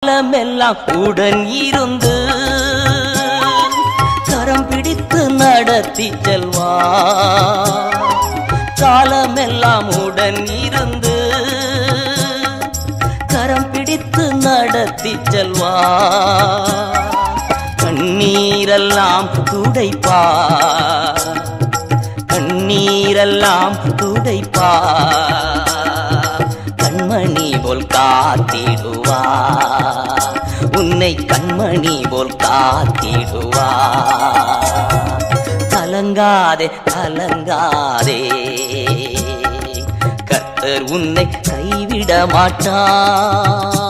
காலமெல்லாம் உடன் இருந்து கரம் பிடித்து நடத்தி செல்வா. காலமெல்லாம் உடன் இருந்து கரம் பிடித்து நடத்தி செல்வா. கண்ணீரெல்லாம் துடைப்பா, கண்ணீரெல்லாம் துடைப்பா. கண்மணி போல் காத்திடுவா, உன்னை கண்மணி போல் காத்திடுவா. கலங்காதே கலங்காதே, கர்த்தர் உன்னை கைவிட மாட்டார்.